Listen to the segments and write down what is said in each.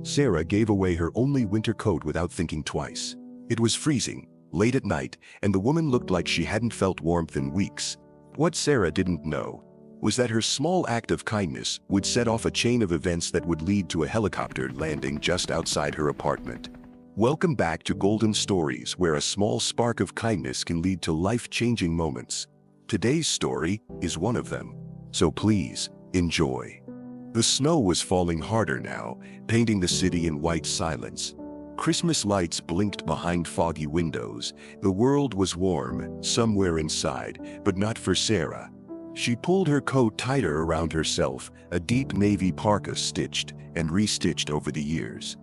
Sarah gave away her only winter coat without thinking twice. It was freezing, late at night, and the woman looked like she hadn't felt warmth in weeks. What Sarah didn't know was that her small act of kindness would set off a chain of events that would lead to a helicopter landing just outside her apartment. Welcome back to Golden Stories, where a small spark of kindness can lead to life-changing moments. Today's story is one of them, so please, enjoy. The snow was falling harder now, painting the city in white silence. Christmas lights blinked behind foggy windows. The world was warm, somewhere inside, but not for Sarah. She pulled her coat tighter around herself, a deep navy parka stitched and restitched over the years.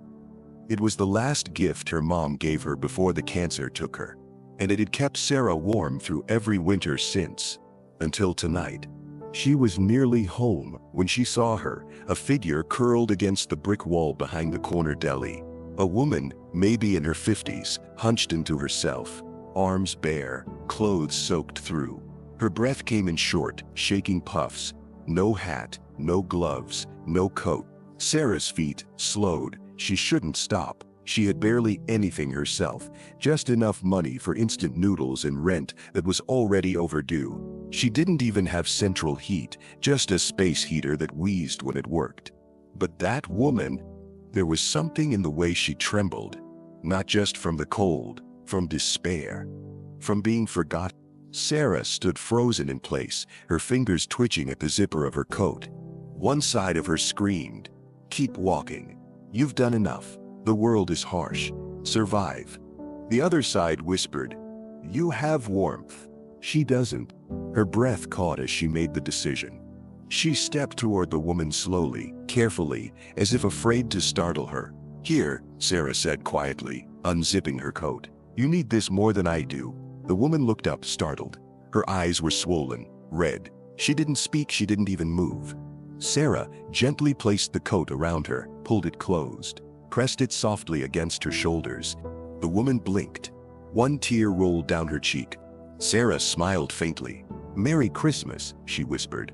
It was the last gift her mom gave her before the cancer took her, and it had kept Sarah warm through every winter since. Until tonight. She was nearly home when she saw her, a figure curled against the brick wall behind the corner deli. A woman, maybe in her 50s, hunched into herself, arms bare, clothes soaked through. Her breath came in short, shaking puffs. No hat, no gloves, no coat. Sarah's feet slowed. She shouldn't stop. She had barely anything herself, just enough money for instant noodles and rent that was already overdue. She didn't even have central heat, just a space heater that wheezed when it worked. But that woman, there was something in the way she trembled, not just from the cold, from despair, from being forgotten. Sarah stood frozen in place, her fingers twitching at the zipper of her coat. One side of her screamed, "Keep walking. You've done enough. The world is harsh. Survive." The other side whispered, "You have warmth. She doesn't." Her breath caught as she made the decision. She stepped toward the woman slowly, carefully, as if afraid to startle her. "Here," Sarah said quietly, unzipping her coat. "You need this more than I do." The woman looked up, startled. Her eyes were swollen, red. She didn't speak, she didn't even move. Sarah gently placed the coat around her, pulled it closed, pressed it softly against her shoulders. The woman blinked. One tear rolled down her cheek. Sarah smiled faintly. "Merry Christmas," she whispered.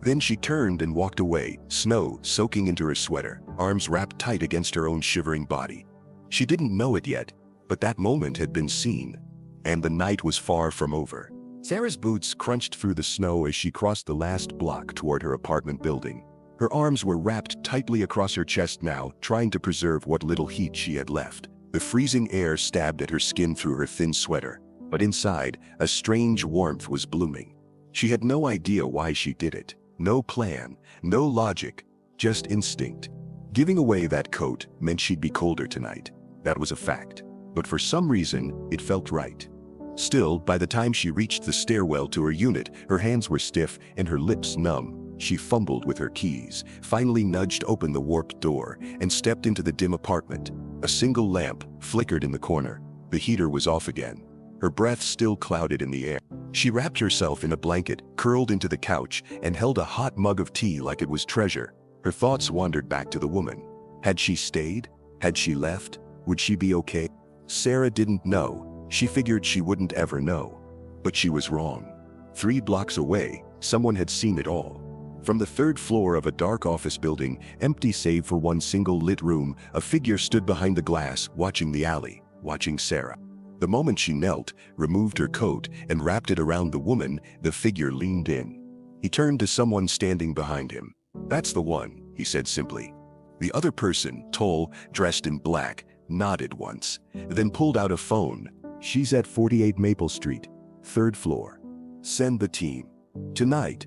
Then she turned and walked away, snow soaking into her sweater, arms wrapped tight against her own shivering body. She didn't know it yet, but that moment had been seen, and the night was far from over. Sarah's boots crunched through the snow as she crossed the last block toward her apartment building. Her arms were wrapped tightly across her chest now, trying to preserve what little heat she had left. The freezing air stabbed at her skin through her thin sweater, but inside, a strange warmth was blooming. She had no idea why she did it. No plan, no logic, just instinct. Giving away that coat meant she'd be colder tonight. That was a fact. But for some reason, it felt right. Still, by the time she reached the stairwell to her unit, her hands were stiff and her lips numb. She fumbled with her keys, finally nudged open the warped door, and stepped into the dim apartment. A single lamp flickered in the corner. The heater was off again. Her breath still clouded in the air. She wrapped herself in a blanket, curled into the couch, and held a hot mug of tea like it was treasure. Her thoughts wandered back to the woman. Had she stayed? Had she left? Would she be okay? Sarah didn't know. She figured she wouldn't ever know. But she was wrong. 3 blocks away, someone had seen it all. From the 3rd floor of a dark office building, empty save for one single lit room, a figure stood behind the glass, watching the alley, watching Sarah. The moment she knelt, removed her coat, and wrapped it around the woman, the figure leaned in. He turned to someone standing behind him. "That's the one," he said simply. The other person, tall, dressed in black, nodded once, then pulled out a phone. "She's at 48 Maple Street, 3rd floor. Send the team. Tonight."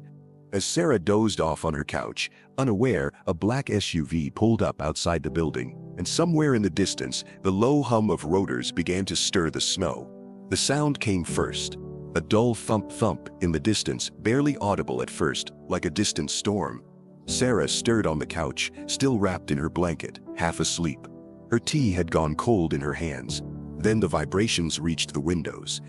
As Sarah dozed off on her couch, unaware, a black SUV pulled up outside the building, and somewhere in the distance, the low hum of rotors began to stir the snow. The sound came first. A dull thump-thump in the distance, barely audible at first, like a distant storm. Sarah stirred on the couch, still wrapped in her blanket, half asleep. Her tea had gone cold in her hands. Then the vibrations reached the windows.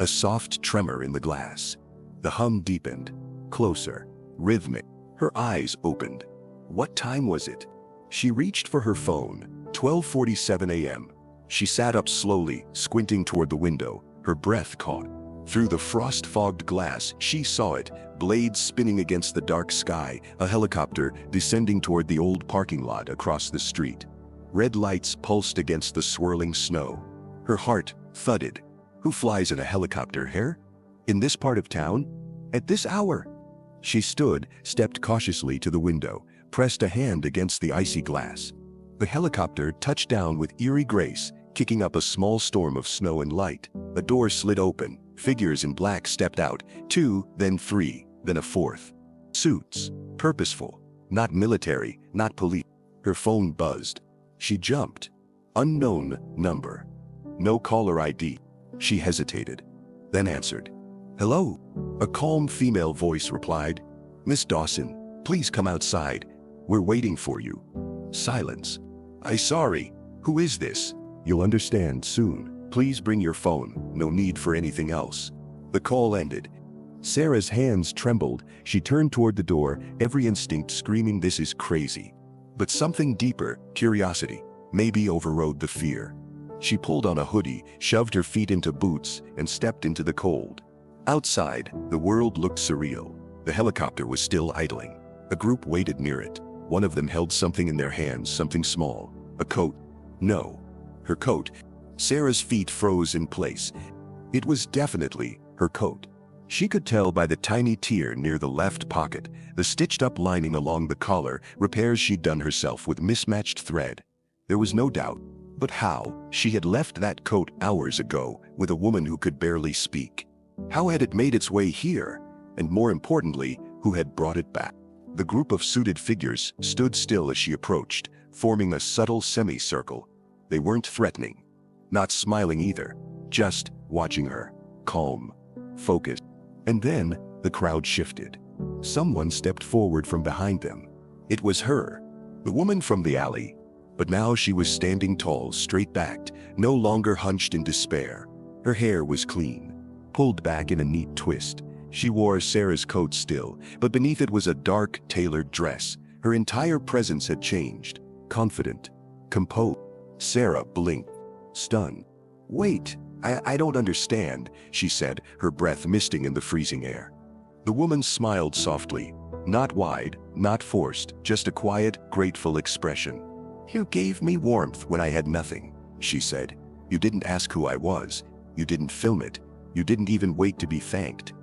A soft tremor in the glass. The hum deepened, closer, rhythmic. Her eyes opened. What time was it? She reached for her phone. 12:47 a.m. She sat up slowly, squinting toward the window, her breath caught. Through the frost-fogged glass, she saw it, blades spinning against the dark sky, a helicopter descending toward the old parking lot across the street. Red lights pulsed against the swirling snow. Her heart thudded. Who flies in a helicopter, here? In this part of town? At this hour? She stood, stepped cautiously to the window, pressed a hand against the icy glass. The helicopter touched down with eerie grace, kicking up a small storm of snow and light. A door slid open. Figures in black stepped out, 2, then 3, then a 4th. Suits. Purposeful. Not military, not police. Her phone buzzed. She jumped. Unknown number. No caller ID. She hesitated, then answered. Hello? A calm female voice replied. Miss Dawson, please come outside. We're waiting for you. Silence. Sorry. Who is this? You'll understand soon. Please bring your phone. No need for anything else. The call ended. Sarah's hands trembled. She turned toward the door, every instinct screaming, this is crazy. But something deeper, curiosity, maybe overrode the fear. She pulled on a hoodie, shoved her feet into boots, and stepped into the cold. Outside, the world looked surreal. The helicopter was still idling. A group waited near it. One of them held something in their hands, something small. A coat. No. Her coat. Sarah's feet froze in place. It was definitely her coat. She could tell by the tiny tear near the left pocket, the stitched-up lining along the collar, repairs she'd done herself with mismatched thread. There was no doubt. But how? She had left that coat hours ago with a woman who could barely speak. How had it made its way here? And more importantly, who had brought it back? The group of suited figures stood still as she approached, forming a subtle semicircle. They weren't threatening. Not smiling either. Just watching her. Calm. Focused. And then, the crowd shifted. Someone stepped forward from behind them. It was her. The woman from the alley. But now she was standing tall, straight-backed, no longer hunched in despair. Her hair was clean, pulled back in a neat twist. She wore Sarah's coat still, but beneath it was a dark, tailored dress. Her entire presence had changed. Confident. Composed. Sarah blinked. Stunned. Wait, I don't understand, she said, her breath misting in the freezing air. The woman smiled softly. Not wide, not forced, just a quiet, grateful expression. You gave me warmth when I had nothing, she said. You didn't ask who I was. You didn't film it. You didn't even wait to be thanked.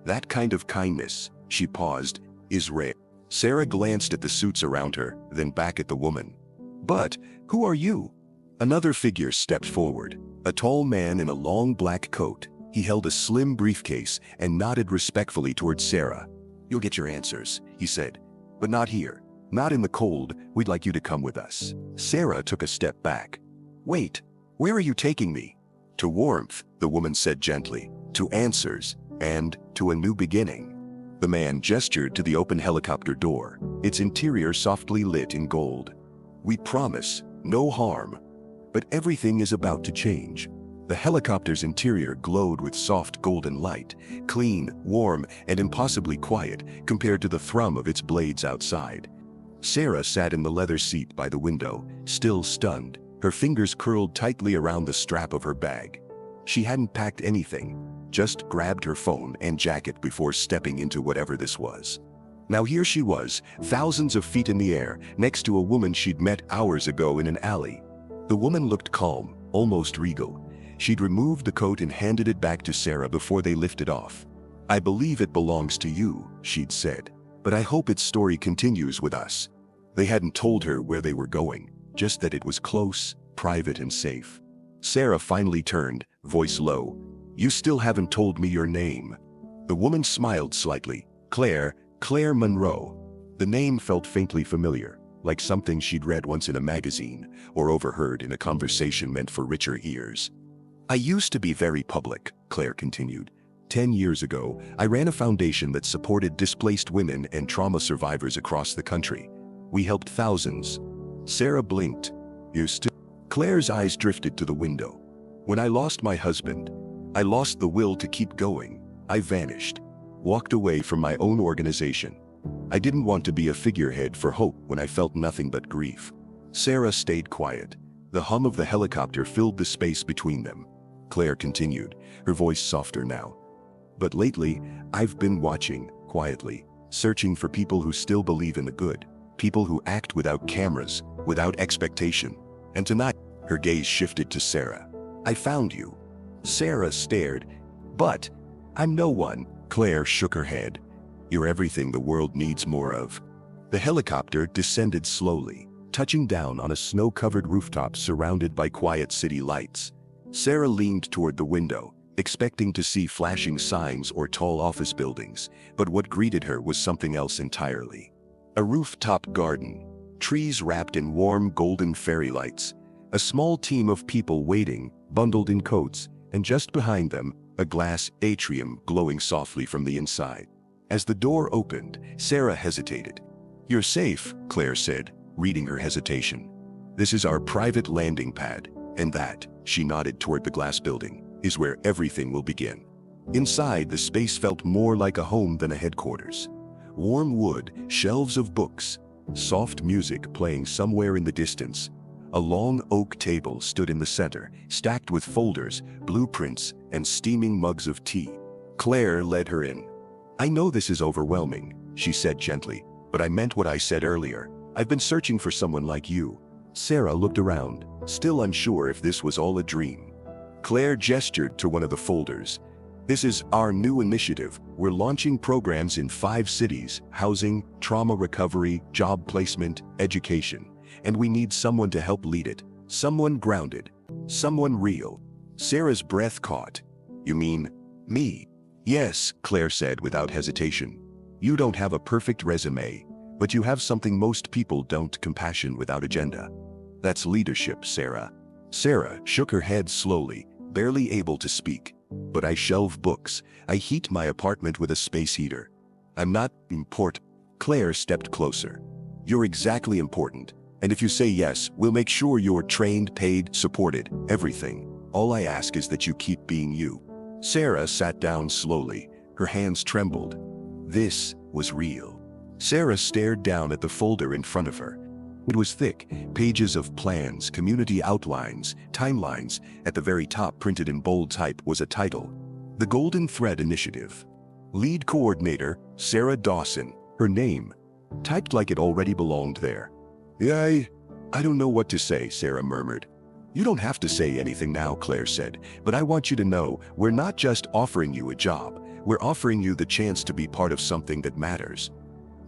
That kind of kindness, she paused, is rare. Sarah glanced at the suits around her, then back at the woman. But, who are you? Another figure stepped forward, a tall man in a long black coat. He held a slim briefcase and nodded respectfully toward Sarah. You'll get your answers, he said. But not here. Not in the cold. We'd like you to come with us. Sarah took a step back. Wait, where are you taking me? To warmth, the woman said gently. To answers, and to a new beginning. The man gestured to the open helicopter door, its interior softly lit in gold. We promise, no harm. But everything is about to change. The helicopter's interior glowed with soft golden light, clean, warm, and impossibly quiet compared to the thrum of its blades outside. Sarah sat in the leather seat by the window, still stunned, her fingers curled tightly around the strap of her bag. She hadn't packed anything, just grabbed her phone and jacket before stepping into whatever this was. Now here she was, thousands of feet in the air, next to a woman she'd met hours ago in an alley. The woman looked calm, almost regal. She'd removed the coat and handed it back to Sarah before they lifted off. I believe it belongs to you, she'd said. But I hope its story continues with us. They hadn't told her where they were going, just that it was close, private, and safe. Sarah finally turned, voice low. You still haven't told me your name. The woman smiled slightly. Claire Monroe. The name felt faintly familiar, like something she'd read once in a magazine or overheard in a conversation meant for richer ears. I used to be very public, Claire continued. 10 years ago, I ran a foundation that supported displaced women and trauma survivors across the country. We helped thousands. Sarah blinked. You still? Claire's eyes drifted to the window. When I lost my husband, I lost the will to keep going. I vanished. Walked away from my own organization. I didn't want to be a figurehead for hope when I felt nothing but grief. Sarah stayed quiet. The hum of the helicopter filled the space between them. Claire continued, her voice softer now. But lately, I've been watching, quietly, searching for people who still believe in the good. People who act without cameras, without expectation. And tonight, her gaze shifted to Sarah. I found you. Sarah stared. But I'm no one. Claire shook her head. You're everything the world needs more of. The helicopter descended slowly, touching down on a snow-covered rooftop surrounded by quiet city lights. Sarah leaned toward the window, expecting to see flashing signs or tall office buildings, but what greeted her was something else entirely. A rooftop garden, trees wrapped in warm golden fairy lights, a small team of people waiting, bundled in coats, and just behind them, a glass atrium glowing softly from the inside. As the door opened, Sarah hesitated. You're safe, Claire said, reading her hesitation. This is our private landing pad, and that, she nodded toward the glass building, is where everything will begin. Inside, the space felt more like a home than a headquarters. Warm wood, shelves of books, soft music playing somewhere in the distance. A long oak table stood in the center, stacked with folders, blueprints, and steaming mugs of tea. Claire led her in. I know this is overwhelming, she said gently, but I meant what I said earlier. I've been searching for someone like you. Sarah looked around, still unsure if this was all a dream. Claire gestured to one of the folders. This is our new initiative. We're launching programs in 5 cities: housing, trauma recovery, job placement, education. And we need someone to help lead it. Someone grounded. Someone real. Sarah's breath caught. You mean me? Yes, Claire said without hesitation. You don't have a perfect resume, but you have something most people don't: compassion without agenda. That's leadership, Sarah. Sarah shook her head slowly, barely able to speak. But I shelve books. I heat my apartment with a space heater. I'm not important. Claire stepped closer. You're exactly important. And if you say yes, we'll make sure you're trained, paid, supported, everything. All I ask is that you keep being you. Sarah sat down slowly. Her hands trembled. This was real. Sarah stared down at the folder in front of her. It was thick, pages of plans, community outlines, timelines. At the very top, printed in bold type, was a title: The Golden Thread Initiative. Lead coordinator, Sarah Dawson. Her name, typed like it already belonged there. I don't know what to say, Sarah murmured. You don't have to say anything now, Claire said, but I want you to know we're not just offering you a job, we're offering you the chance to be part of something that matters.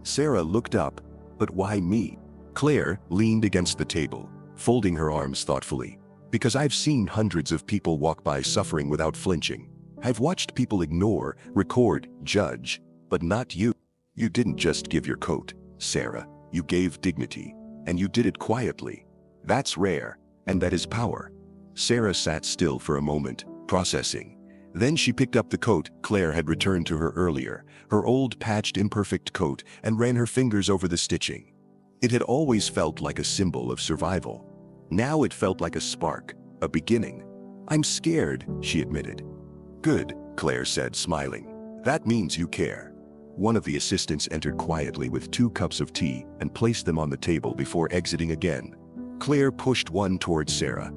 Sarah looked up. But why me? Claire leaned against the table, folding her arms thoughtfully. Because I've seen hundreds of people walk by suffering without flinching. I've watched people ignore, record, judge, but not you. You didn't just give your coat, Sarah. You gave dignity, and you did it quietly. That's rare, and that is power. Sarah sat still for a moment, processing. Then she picked up the coat Claire had returned to her earlier, her old patched imperfect coat, and ran her fingers over the stitching. It had always felt like a symbol of survival. Now it felt like a spark, a beginning. I'm scared, she admitted. Good, Claire said, smiling. That means you care. One of the assistants entered quietly with 2 cups of tea and placed them on the table before exiting again. Claire pushed one towards Sarah.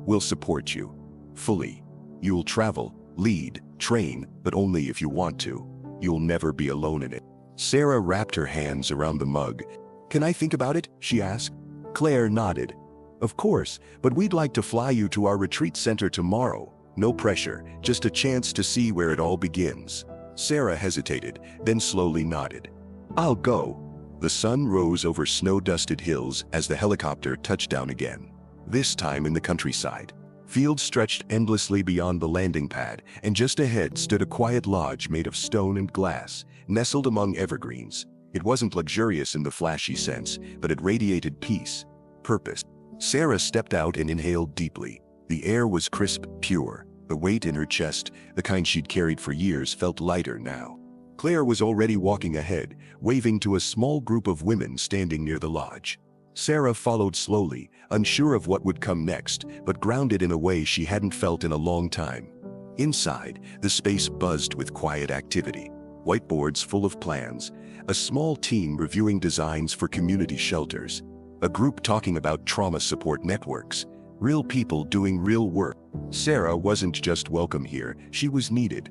We'll support you. Fully. You'll travel, lead, train, but only if you want to. You'll never be alone in it. Sarah wrapped her hands around the mug. Can I think about it? She asked. Claire nodded. Of course, but we'd like to fly you to our retreat center tomorrow. No pressure, just a chance to see where it all begins. Sarah hesitated, then slowly nodded. I'll go. The sun rose over snow-dusted hills as the helicopter touched down again. This time in the countryside. Fields stretched endlessly beyond the landing pad, and just ahead stood a quiet lodge made of stone and glass, nestled among evergreens. It wasn't luxurious in the flashy sense, but it radiated peace, purpose. Sarah stepped out and inhaled deeply. The air was crisp, pure. The weight in her chest, the kind she'd carried for years, felt lighter now. Claire was already walking ahead, waving to a small group of women standing near the lodge. Sarah followed slowly, unsure of what would come next, but grounded in a way she hadn't felt in a long time. Inside, the space buzzed with quiet activity. Whiteboards full of plans, a small team reviewing designs for community shelters, a group talking about trauma support networks, real people doing real work. Sarah wasn't just welcome here, she was needed.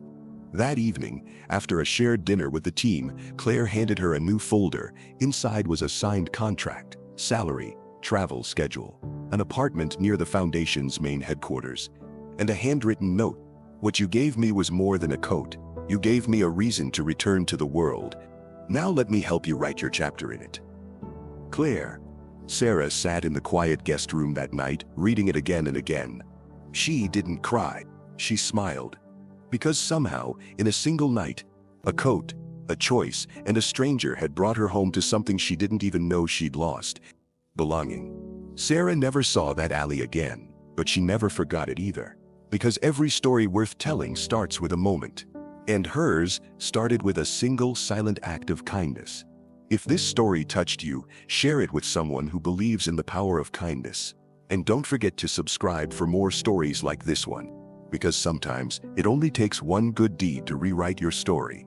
That evening, after a shared dinner with the team, Claire handed her a new folder. Inside was a signed contract, salary, travel schedule, an apartment near the Foundation's main headquarters, and a handwritten note. What you gave me was more than a coat. You gave me a reason to return to the world. Now let me help you write your chapter in it. Claire. Sarah sat in the quiet guest room that night, reading it again and again. She didn't cry. She smiled. Because somehow, in a single night, a coat, a choice, and a stranger had brought her home to something she didn't even know she'd lost: belonging. Sarah never saw that alley again, but she never forgot it either. Because every story worth telling starts with a moment. And hers started with a single silent act of kindness. If this story touched you, share it with someone who believes in the power of kindness. And don't forget to subscribe for more stories like this one. Because sometimes it only takes one good deed to rewrite your story.